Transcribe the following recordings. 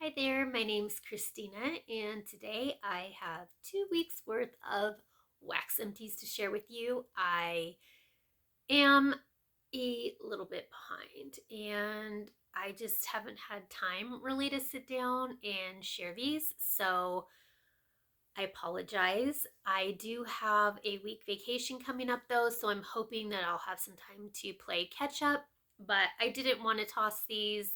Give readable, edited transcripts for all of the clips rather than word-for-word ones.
Hi there, my name's Christina, and today I have 2 weeks worth of wax empties to share with you. I am a little bit behind, and I just haven't had time really to sit down and share these, so I apologize. I do have a week vacation coming up though, so I'm hoping that I'll have some time to play catch up, but I didn't want to toss these.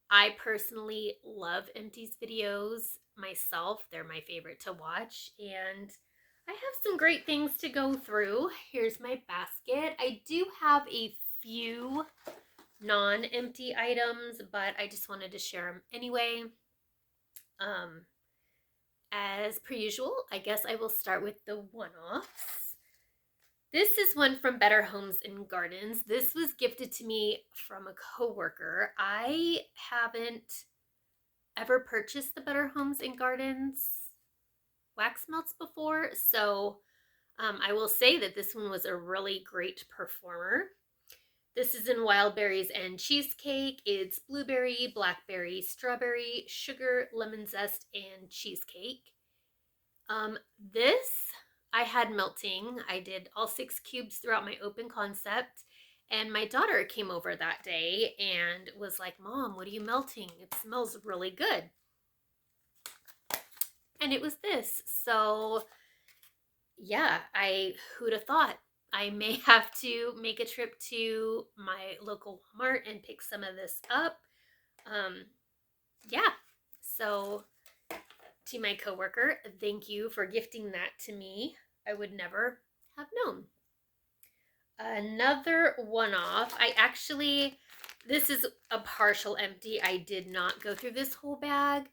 I personally love empties videos myself. They're my favorite to watch, and I have some great things to go through. Here's my basket. I do have a few non-empty items, but I just wanted to share them anyway. Um, as per usual, I guess I will start with the one-offs. This is one from Better Homes and Gardens. This was gifted to me from a coworker. I haven't ever purchased the Better Homes and Gardens wax melts before, so I will say that this one was a really great performer. This is in Wild Berries and Cheesecake. It's blueberry, blackberry, strawberry, sugar, lemon zest, and cheesecake. This I had melting. I did all 6 cubes throughout my open concept. And my daughter came over that day and was like, "Mom, what are you melting? It smells really good." And it was this. So, yeah, who'd have thought? I may have to make a trip to my local Walmart and pick some of this up. Yeah. So, to my coworker, thank you for gifting that to me. I would never have known. Another one-off. This is a partial empty. I did not go through this whole bag.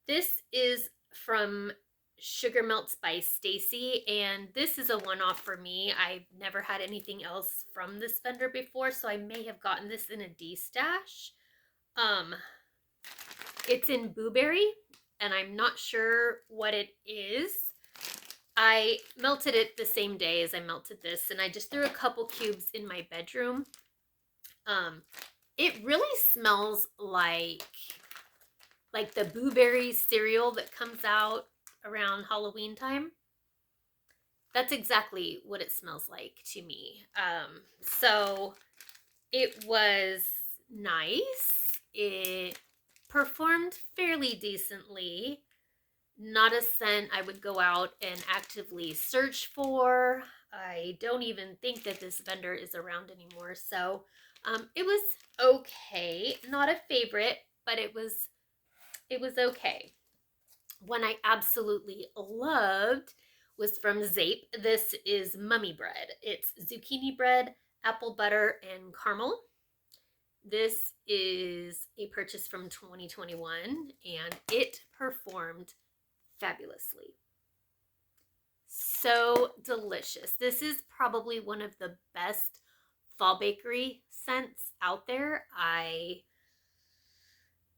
This is from Sugar Melts by STACY, and this is a one-off for me. I've never had anything else from this vendor before, so I may have gotten this in a D-stash. It's in Blueberry, and I'm not sure what it is. I melted it the same day as I melted this, and I just threw a couple cubes in my bedroom. It really smells like the blueberry cereal that comes out around Halloween time. That's exactly what it smells like to me. So it was nice. It performed fairly decently. Not a scent I would go out and actively search for. I don't even think that this vendor is around anymore. So it was okay. Not a favorite, but it was okay. One I absolutely loved was from ZEEP. This is mummy bread. It's zucchini bread, apple butter, and caramel. This is a purchase from 2021, and it performed fabulously. So delicious. This is probably one of the best fall bakery scents out there. I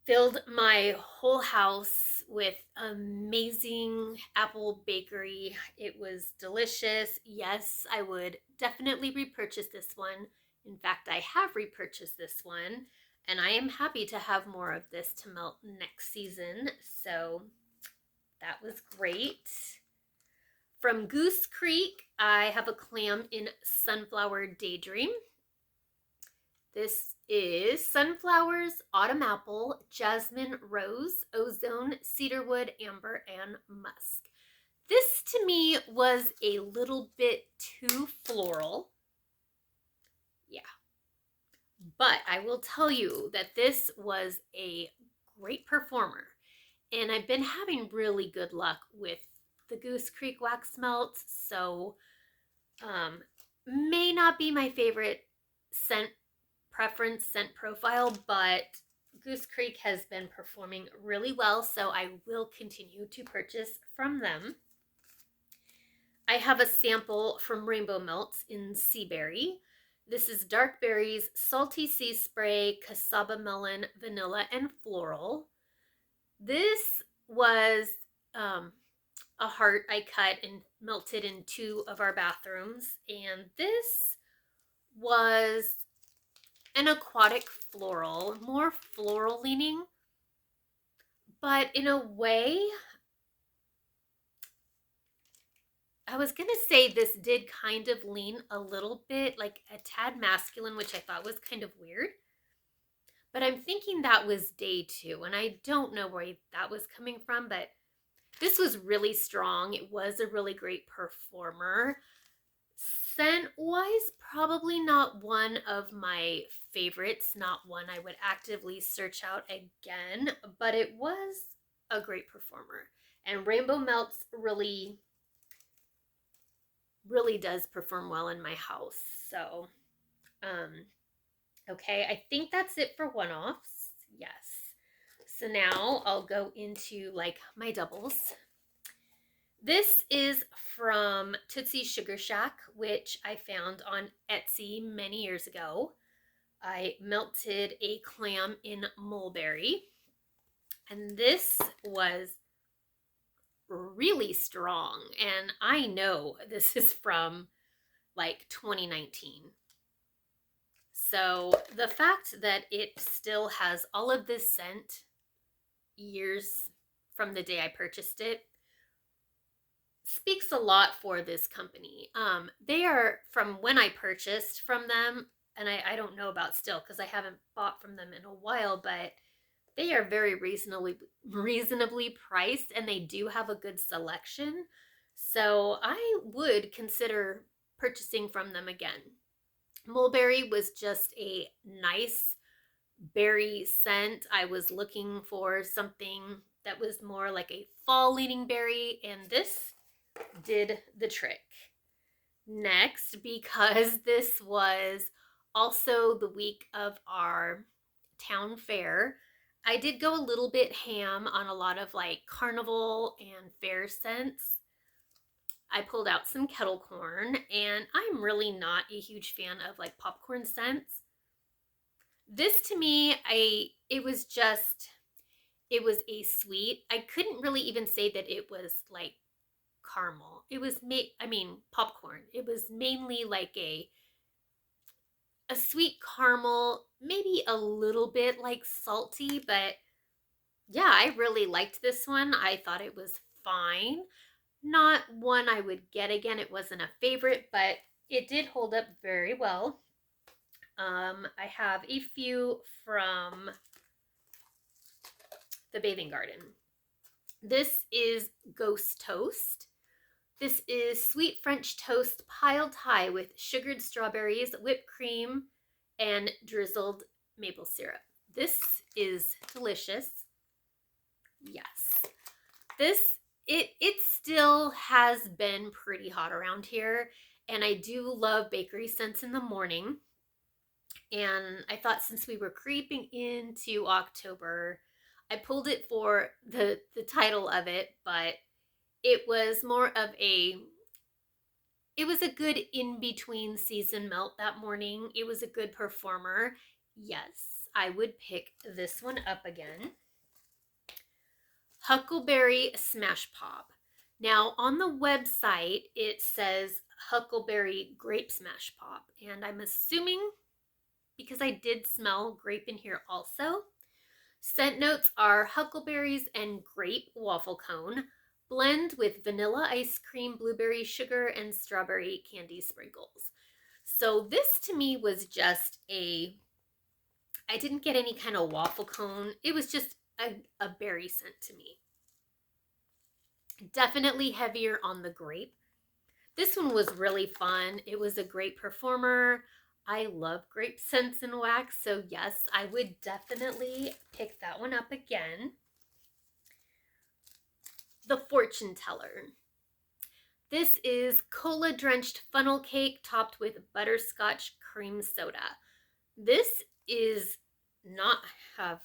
filled my whole house with amazing apple bakery. It was delicious. Yes, I would definitely repurchase this one. In fact, I have repurchased this one, and I am happy to have more of this to melt next season. So that was great. From Goose Creek, I have a clam in Sunflower Daydream. This is sunflowers, autumn apple, jasmine, rose, ozone, cedarwood, amber, and musk. This to me was a little bit too floral. Yeah. But I will tell you that this was a great performer. And I've been having really good luck with the Goose Creek wax melts. So may not be my favorite scent preference, scent profile, but Goose Creek has been performing really well, so I will continue to purchase from them. I have a sample from Rainbow Melts in Seaberry. This is dark berries, salty sea spray, cassava melon, vanilla, and floral. This was a heart I cut and melted in 2 of our bathrooms, and this was an aquatic floral, more floral leaning, but in a way, I was going to say this did kind of lean a little bit like a tad masculine, which I thought was kind of weird. But I'm thinking that was day 2, and I don't know where that was coming from, but this was really strong. It was a really great performer. Scent-wise, probably not one of my favorites, not one I would actively search out again, but it was a great performer. And Rainbow Melts really does perform well in my house. So, okay, I think that's it for one-offs. Yes. So now I'll go into like my doubles. This is from Tootsie's Sugar Shack, which I found on Etsy many years ago. I melted a clam in Mulberry, and this was really strong, and I know this is from like 2019. So the fact that it still has all of this scent years from the day I purchased it speaks a lot for this company. They are, from when I purchased from them, and I don't know about still because I haven't bought from them in a while, but they are very reasonably priced, and they do have a good selection. So I would consider purchasing from them again. Mulberry was just a nice berry scent. I was looking for something that was more like a fall leaning berry, and this did the trick. Next, because this was also the week of our town fair, I did go a little bit ham on a lot of like carnival and fair scents. I pulled out some Kettle Corn, and I'm really not a huge fan of like popcorn scents. This to me, it was a sweet. I couldn't really even say that it was like caramel. It was popcorn. It was mainly like a sweet caramel, maybe a little bit like salty, but yeah, I really liked this one. I thought it was fine. Not one I would get again. It wasn't a favorite, but it did hold up very well. I have a few from the Bathing Garden. This is Ghost Toast. This is sweet French toast piled high with sugared strawberries, whipped cream, and drizzled maple syrup. This is delicious. Yes. It still has been pretty hot around here, and I do love bakery scents in the morning. And I thought since we were creeping into October, I pulled it for the title of it, but it was more of it was a good in-between season melt that morning. It was a good performer. Yes, I would pick this one up again. Huckleberry Smash Pop. Now, on the website, it says Huckleberry Grape Smash Pop, and I'm assuming, because I did smell grape in here also, scent notes are huckleberries and grape waffle cone, blend with vanilla ice cream, blueberry sugar, and strawberry candy sprinkles. So this to me was just I didn't get any kind of waffle cone. It was just a berry scent to me. Definitely heavier on the grape. This one was really fun. It was a great performer. I love grape scents and wax, so yes, I would definitely pick that one up again. The Fortune Teller. This is cola-drenched funnel cake topped with butterscotch cream soda. This is not have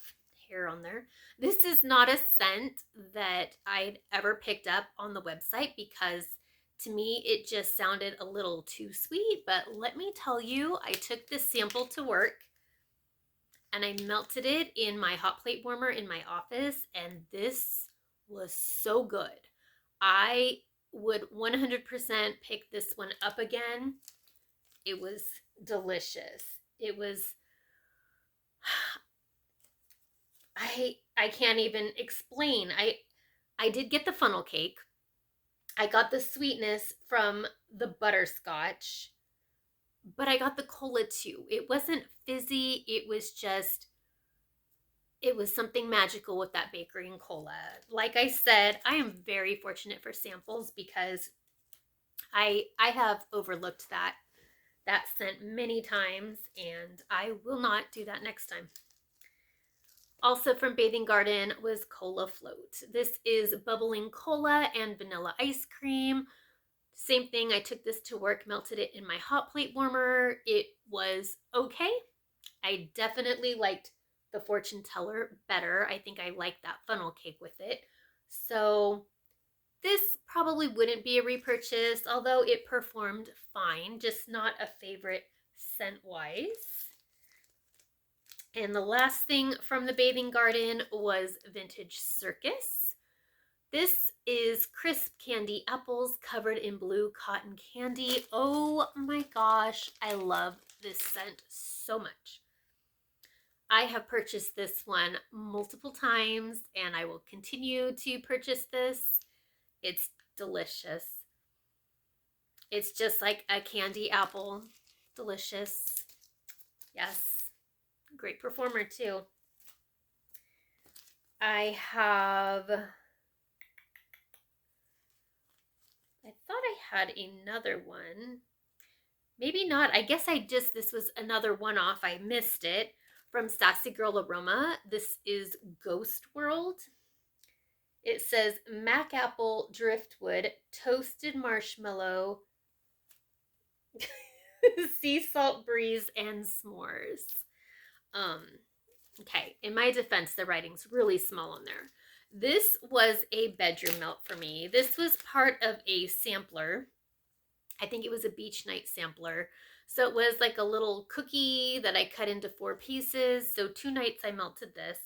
hair on there. This is not a scent that I'd ever picked up on the website because to me it just sounded a little too sweet, but let me tell you, I took this sample to work and I melted it in my hot plate warmer in my office, and this was so good. I would 100% pick this one up again. It was delicious. It was, I can't even explain. I did get the funnel cake. I got the sweetness from the butterscotch, but I got the cola too. It wasn't fizzy. It was something magical with that bakery and cola. Like I said, I am very fortunate for samples because I have overlooked that scent many times, and I will not do that next time. Also from Bathing Garden was Cola Float. This is bubbling cola and vanilla ice cream. Same thing, I took this to work, melted it in my hot plate warmer. It was okay. I definitely liked the fortune teller better. I think I liked that funnel cake with it. So this probably wouldn't be a repurchase, although it performed fine, just not a favorite scent-wise. And the last thing from the Bathing Garden was Vintage Circus. This is crisp candy apples covered in blue cotton candy. Oh my gosh, I love this scent so much. I have purchased this one multiple times and I will continue to purchase this. It's delicious. It's just like a candy apple. Delicious. Yes. Great performer too. I thought I had another one. Maybe not. I guess this was another one-off. I missed it. From Sassy Girl Aroma. This is Ghost World. It says Mac Apple Driftwood, Toasted Marshmallow, Sea Salt Breeze, and S'mores. Okay, in my defense, the writing's really small on there. This was a bedroom melt for me. This was part of a sampler. I think it was a beach night sampler. So it was like a little cookie that I cut into 4 pieces. So 2 nights I melted this.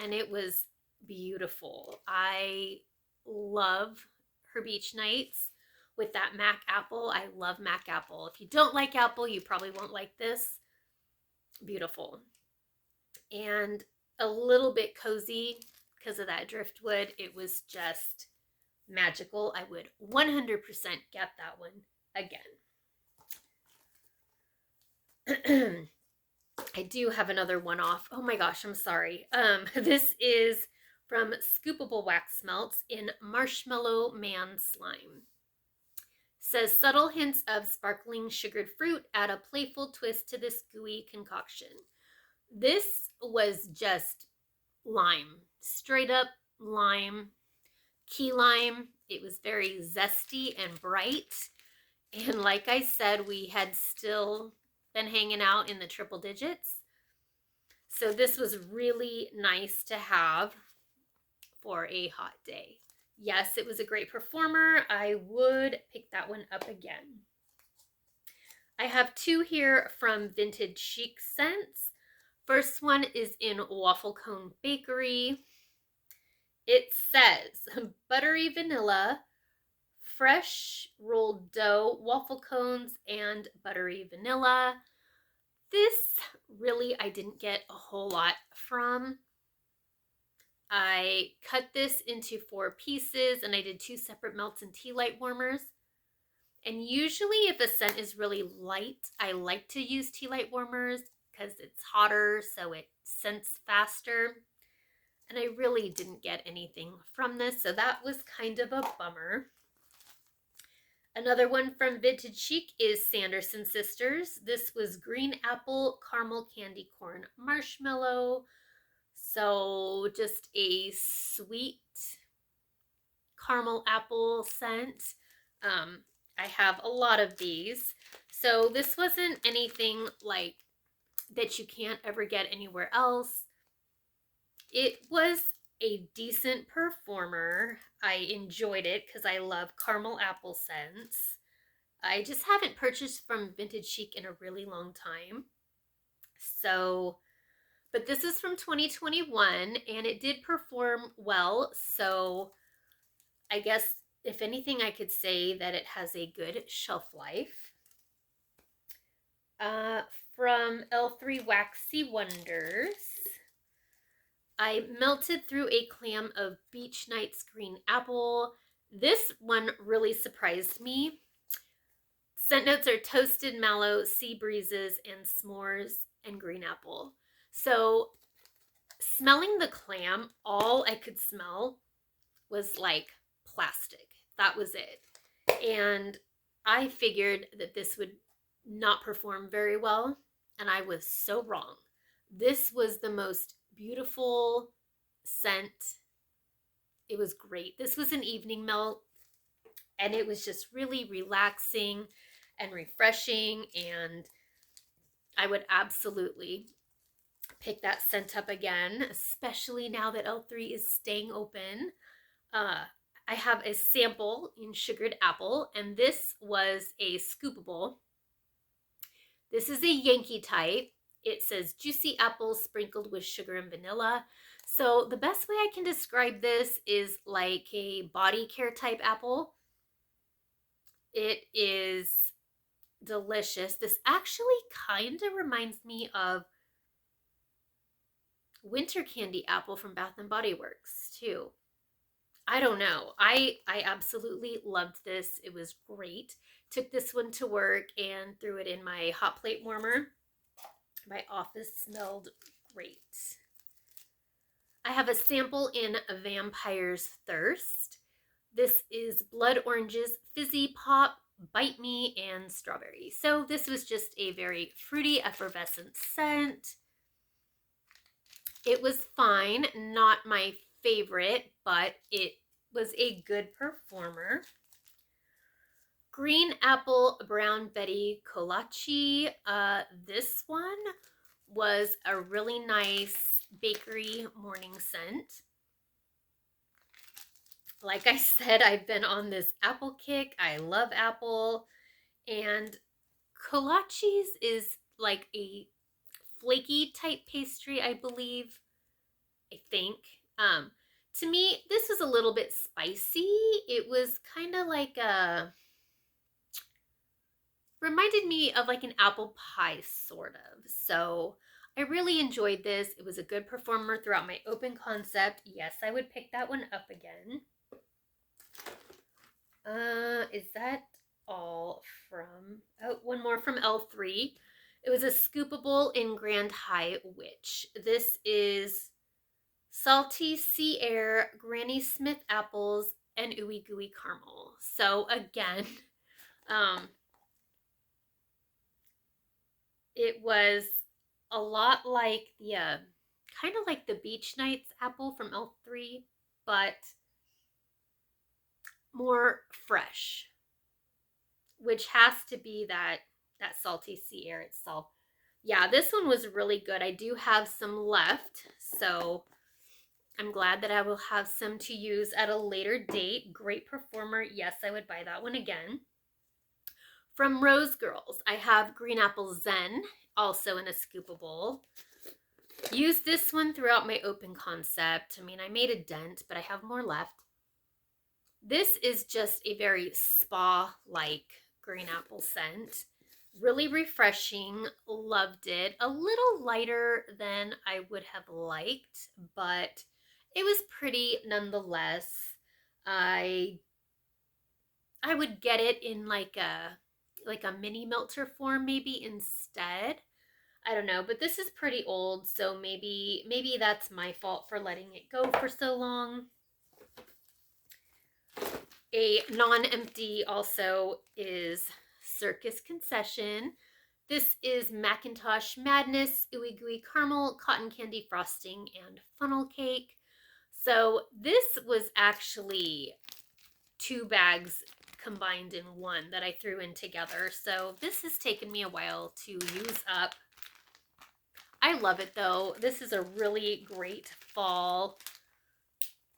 And it was beautiful. I love her beach nights with that Mac Apple. I love Mac Apple. If you don't like apple, you probably won't like this. Beautiful. And a little bit cozy because of that driftwood. It was just magical. I would 100% get that one again. I do have another one-off. Oh my gosh, I'm sorry. This is from Scoopable Wax Melts in Marshmallow Man Slime. Says subtle hints of sparkling sugared fruit, add a playful twist to this gooey concoction. This was just lime, straight up lime, key lime. It was very zesty and bright. And like I said, we had still been hanging out in the triple digits. So this was really nice to have for a hot day. Yes, it was a great performer. I would pick that one up again. I have 2 here from Vintage Chic Scents. First one is in Waffle Cone Bakery. It says buttery vanilla, fresh rolled dough, waffle cones, and buttery vanilla. This really I didn't get a whole lot from. I cut this into 4 pieces and I did 2 separate melts and tea light warmers. And usually if a scent is really light, I like to use tea light warmers because it's hotter, so it scents faster. And I really didn't get anything from this, so that was kind of a bummer. Another one from Vintage Chic is Sanderson Sisters. This was green apple, caramel candy corn marshmallow. So just a sweet caramel apple scent. I have a lot of these. So this wasn't anything like that you can't ever get anywhere else. It was a decent performer. I enjoyed it because I love caramel apple scents. I just haven't purchased from Vintage Chic in a really long time. So, but this is from 2021 and it did perform well. So I guess if anything, I could say that it has a good shelf life. From L3 Waxy Wonders. I melted through a clam of Beach Nights green apple. This one really surprised me. Scent notes are toasted mallow, sea breezes, and s'mores and green apple. So smelling the clam, all I could smell was like plastic. That was it. And I figured that this would not perform very well, and I was so wrong. This was the most beautiful scent. It was great. This was an evening melt, and it was just really relaxing and refreshing, and I would absolutely pick that scent up again, especially now that L3 is staying open. I have a sample in sugared apple, and this was a scoopable. This is a Yankee type. It says juicy apples sprinkled with sugar and vanilla. So the best way I can describe this is like a body care type apple. It is delicious. This actually kind of reminds me of winter candy apple from Bath and Body Works too. I don't know. I absolutely loved this. It was great. Took this one to work and threw it in my hot plate warmer. My office smelled great. I have a sample in Vampire's Thirst. This is Blood Oranges, Fizzy Pop, Bite Me, and Strawberry. So this was just a very fruity, effervescent scent. It was fine. Not my favorite, but it was a good performer. Green Apple Brown Betty Kolachi. This one was a really nice bakery morning scent. Like I said, I've been on this apple kick. I love apple. And Kolachies is like a flaky type pastry, I believe. I think. To me, this was a little bit spicy. It was kind of like reminded me of like an apple pie, sort of. So I really enjoyed this. It was a good performer throughout my open concept. Yes, I would pick that one up again. Is that all from, oh, one more from L3. It was a scoopable in Grand High Witch. This is salty sea air, Granny Smith apples, and ooey gooey caramel. So again, it was a lot like the, kind of like the Beach Nights apple from L3, but more fresh, which has to be that salty sea air itself. Yeah, this one was really good. I do have some left, so I'm glad that I will have some to use at a later date. Great performer. Yes, I would buy that one again. From Rose Girls, I have Green Apple Zen, also in a scoopable. Used this one throughout my open concept. I mean, I made a dent, but I have more left. This is just a very spa-like green apple scent. Really refreshing. Loved it. A little lighter than I would have liked, but it was pretty nonetheless. I would get it in like a mini melter form maybe instead. I don't know, but this is pretty old, so maybe that's my fault for letting it go for so long. A non-empty also is Circus Concession. This is Macintosh Madness, Ooey Gooey Caramel, Cotton Candy Frosting, and Funnel Cake. So this was actually 2 bags combined in one that I threw in together. So this has taken me a while to use up. I love it though. This is a really great fall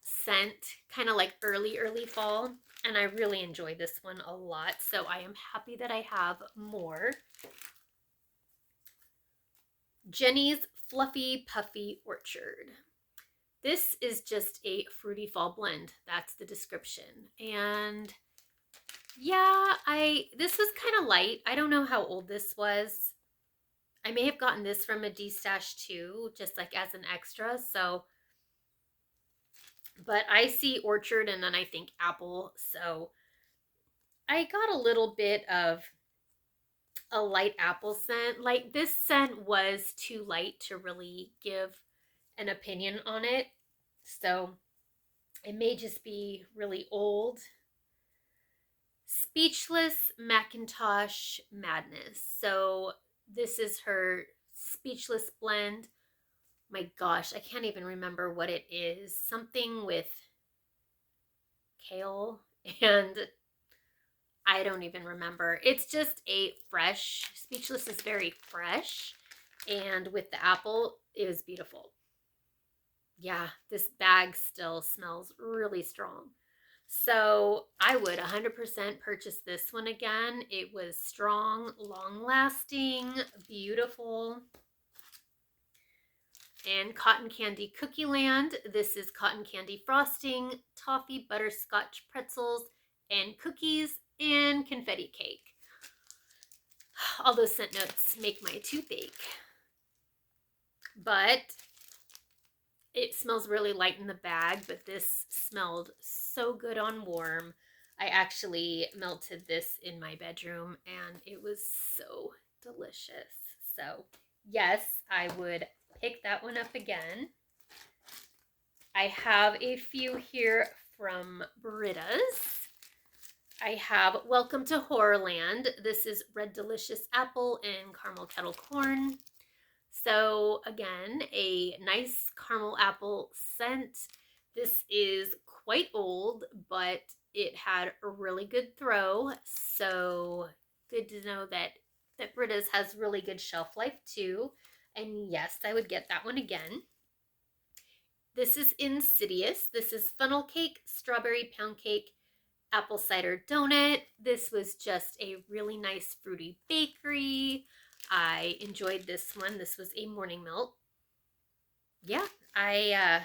scent, kind of like early fall, and I really enjoy this one a lot, so I am happy that I have more. Jenny's Fluffy Puffy Orchard. This is just a fruity fall blend. That's the description. And yeah, this was kind of light. I don't know how old this was. I may have gotten this from a D-stash too, just like as an extra, so but I see orchard and then I think apple. So I got a little bit of a light apple scent. Like this scent was too light to really give an opinion on it. So it may just be really old. Speechless Macintosh Madness. So this is her Speechless blend. My gosh, I can't even remember what it is. Something with kale and I don't even remember. It's just a fresh, Speechless is very fresh, and with the apple, it was beautiful. Yeah, this bag still smells really strong. So I would 100% purchase this one again. It was strong, long lasting, beautiful. And Cotton Candy Cookie Land. This is cotton candy frosting, toffee, butterscotch pretzels, and cookies, and confetti cake. All those scent notes make my toothache. But it smells really light in the bag, but this smelled so good on warm. I actually melted this in my bedroom and it was so delicious. So yes, I would pick that one up again. I have a few here from BRITTA'S. I have Welcome to Horrorland. This is Red Delicious Apple and Caramel Kettle Corn. So again, a nice caramel apple scent. This is quite old, but it had a really good throw. So good to know that BRITTA'S has really good shelf life too. And yes, I would get that one again. This is Insidious. This is funnel cake, strawberry pound cake, apple cider donut. This was just a really nice fruity bakery. I enjoyed this one. This was a morning melt. Yeah, I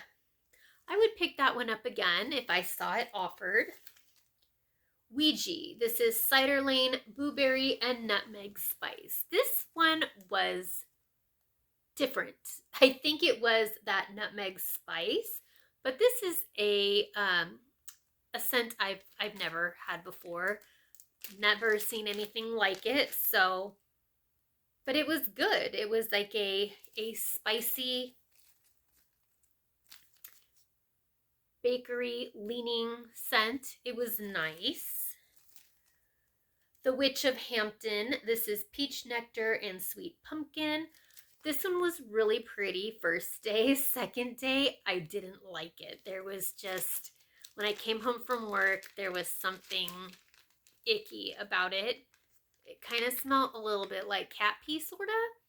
would pick that one up again if I saw it offered. Ouija. This is Cider Lane, Blueberry, and Nutmeg Spice. This one was different. I think it was that nutmeg spice, but this is a scent I've never had before. Never seen anything like it. So, but it was good. It was like a spicy bakery leaning scent. It was nice. The Witch of Hampton. This is peach nectar and sweet pumpkin. This one was really pretty first day. Second day, I didn't like it. There was just, when I came home from work, there was something icky about it. It kind of smelled a little bit like cat pee, sort of.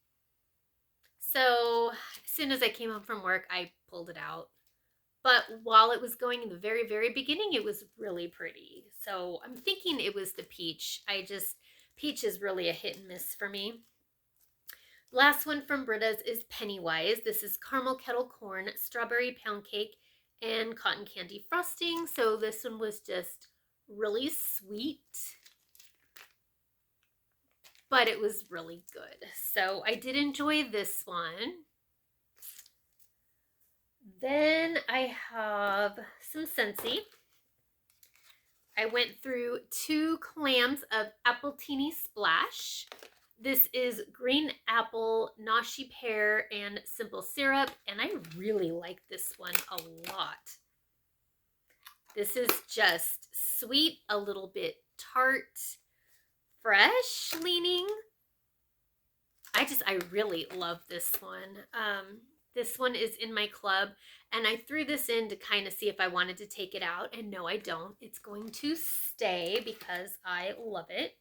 So as soon as I came home from work, I pulled it out. But while it was going in the very, very beginning, it was really pretty. So I'm thinking it was the peach. Peach is really a hit and miss for me. Last one from BRITTA'S is Pennywise. This is caramel kettle corn, strawberry pound cake, and cotton candy frosting. So this one was just really sweet, but it was really good. So I did enjoy this one. Then I have some SCENTSY. I went through 2 clams of Appletini Splash. This is green apple, nashi pear, and simple syrup, and I really like this one a lot. This is just sweet, a little bit tart, fresh leaning. I really love this one. This one is in my club, and I threw this in to kind of see if I wanted to take it out, and no, I don't. It's going to stay because I love it.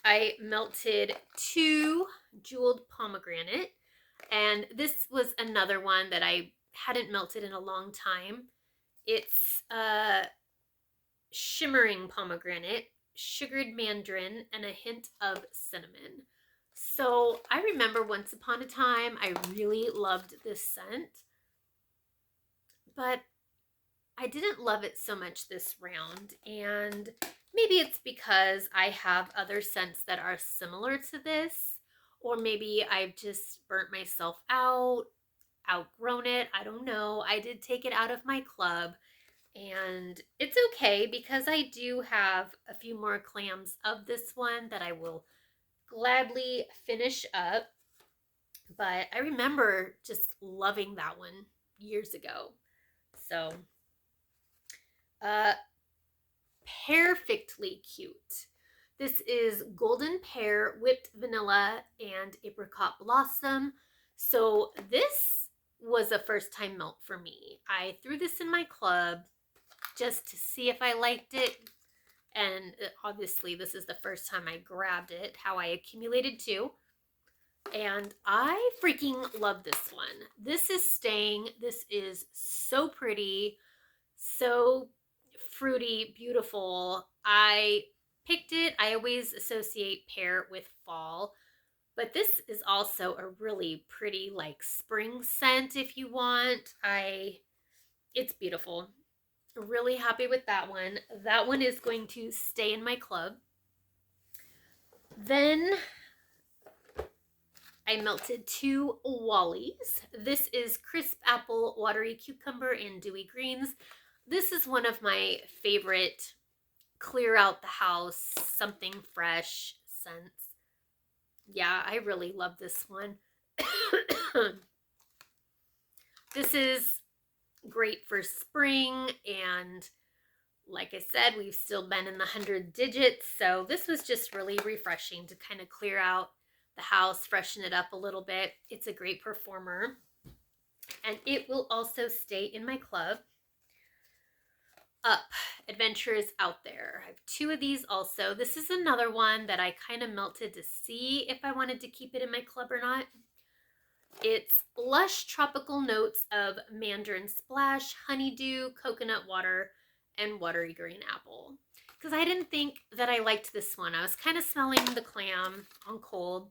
I melted 2 jeweled pomegranate, and this was another one that I hadn't melted in a long time. It's shimmering pomegranate, sugared mandarin, and a hint of cinnamon. So I remember once upon a time I really loved this scent, but I didn't love it so much this round, and maybe it's because I have other scents that are similar to this, or maybe I've just burnt myself out. outgrown it. I don't know. I did take it out of my club, and it's okay because I do have a few more clams of this one that I will gladly finish up. But I remember just loving that one years ago. So, uh, perfectly cute. This is golden pear, whipped vanilla, and apricot blossom. So this was a first time melt for me. I threw this in my club just to see if I liked it. And obviously this is the first time I grabbed it, how I accumulated two. And I freaking love this one. This is staying. This is so pretty, so fruity, beautiful. I picked it. I always associate pear with fall, but this is also a really pretty like spring scent if you want. It's beautiful. Really happy with that one. That one is going to stay in my club. Then I melted two Wallies. This is crisp apple, watery cucumber, and dewy greens. This is one of my favorite clear out the house, something fresh scents. Yeah, I really love this one. This is great for spring, and like I said, we've still been in the 100 digits, so this was just really refreshing to kind of clear out the house, freshen it up a little bit. It's a great performer, and it will also stay in my club. Up, Adventures Out There. I have two of these also. This is another one that I kind of melted to see if I wanted to keep it in my club or not. It's lush tropical notes of mandarin splash, honeydew, coconut water, and watery green apple. Because I didn't think that I liked this one. I was kind of smelling the clam on cold.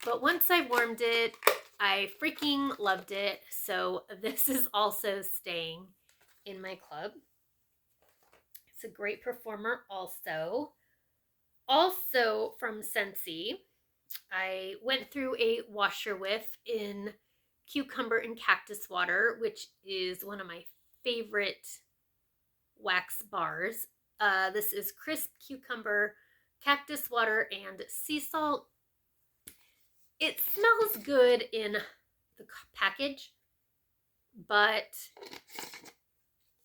But once I warmed it, I freaking loved it. So this is also staying in my club. It's a great performer also. Also from SCENTSY, I went through a washer whiff in cucumber and cactus water, which is one of my favorite wax bars. This is crisp cucumber, cactus water, and sea salt. It smells good in the package, but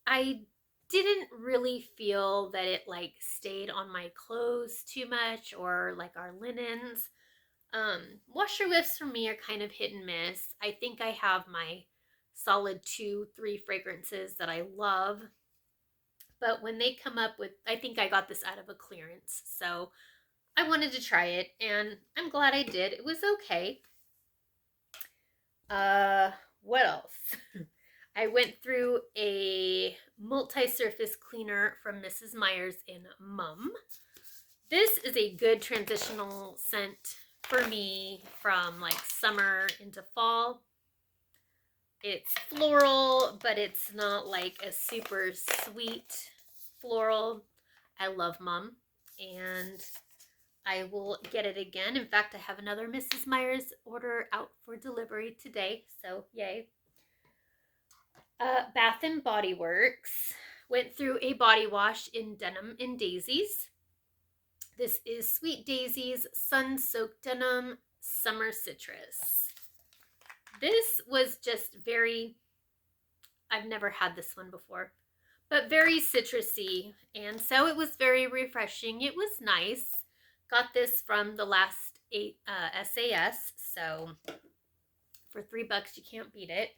I didn't really feel that it like stayed on my clothes too much or like our linens. Washer whiffs for me are kind of hit and miss. I think I have my solid 2-3 fragrances that I love, but when they come up with, I think I got this out of a clearance, so I wanted to try it, and I'm glad I did. It was okay. What else? I went through a multi-surface cleaner from Mrs. Meyer's in Mum. This is a good transitional scent for me from like summer into fall. It's floral, but it's not like a super sweet floral. I love Mum, and I will get it again. In fact, I have another Mrs. Meyer's order out for delivery today, so yay. Bath and Body Works. Went through a body wash in Denim and Daisies. This is Sweet Daisies Sun-Soaked Denim Summer Citrus. This was just very, I've never had this one before, but very citrusy, and so it was very refreshing. It was nice. Got this from the last SAS, so for $3 you can't beat it.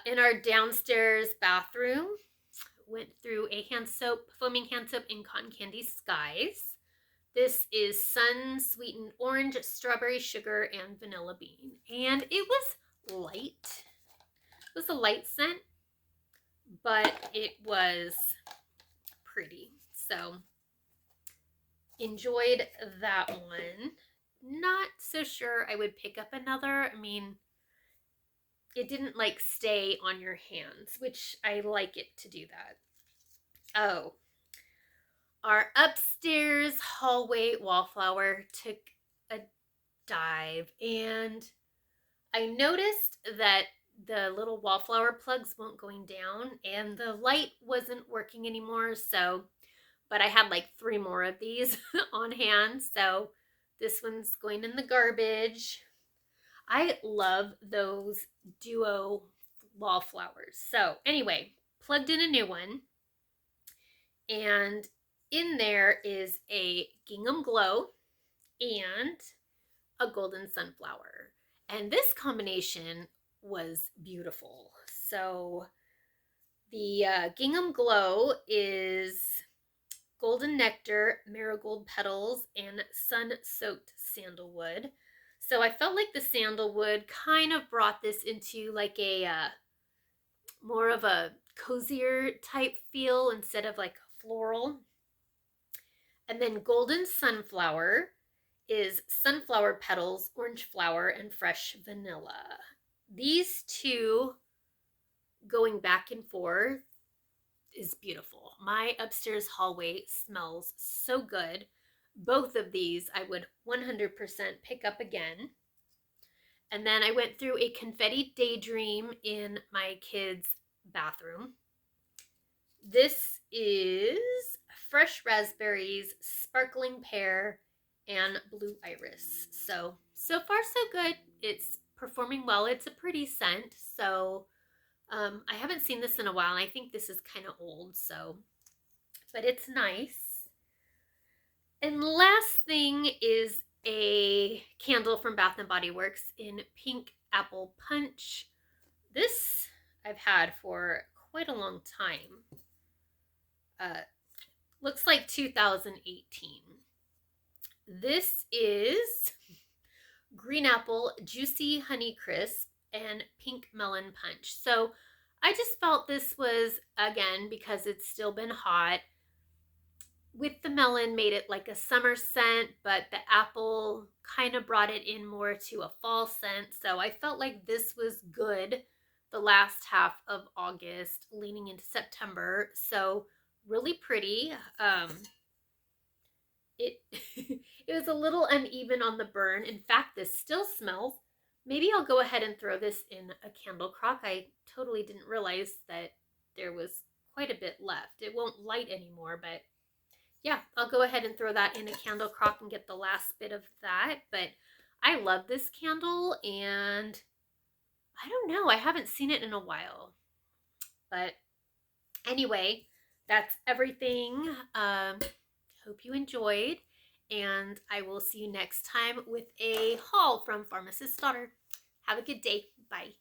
In our downstairs bathroom, went through a hand soap, foaming hand soap in Cotton Candy Skies. This is Sun Sweetened Orange, Strawberry Sugar, and Vanilla Bean. And it was light. It was a light scent, but it was pretty. So, enjoyed that one. Not so sure I would pick up another. I mean, it didn't like stay on your hands, which I like it to do that. Oh, our upstairs hallway wallflower took a dive, and I noticed that the little wallflower plugs weren't going down and the light wasn't working anymore. So, but I had like 3 more of these on hand. So this one's going in the garbage. I love those duo wallflowers. So anyway, plugged in a new one. And in there is a gingham glow and a golden sunflower. And this combination was beautiful. So the gingham glow is golden nectar, marigold petals, and sun-soaked sandalwood. So I felt like the sandalwood kind of brought this into like a more of a cozier type feel instead of like floral. And then golden sunflower is sunflower petals, orange flower, and fresh vanilla. These two going back and forth is beautiful. My upstairs hallway smells so good. Both of these I would 100% pick up again. And then I went through a confetti daydream in my kids' bathroom. This is fresh raspberries, sparkling pear, and blue iris. So far so good. It's performing well. It's a pretty scent. So I haven't seen this in a while, and I think this is kind of old, so, but it's nice. And last thing is a candle from Bath & Body Works in pink apple punch. This I've had for quite a long time. Looks like 2018. This is green apple, juicy honey crisp, and pink melon punch. So I just felt this was, again, because it's still been hot, with the melon made it like a summer scent, but the apple kind of brought it in more to a fall scent. So I felt like this was good the last half of August leaning into September. So really pretty. It it was a little uneven on the burn. In fact, this still smells. Maybe I'll go ahead and throw this in a candle crock. I totally didn't realize that there was quite a bit left. It won't light anymore, but yeah, I'll go ahead and throw that in a candle crock and get the last bit of that. But I love this candle, and I don't know, I haven't seen it in a while. But anyway, that's everything. Hope you enjoyed, and I will see you next time with a haul from Pharmacist's Daughter. Have a good day. Bye.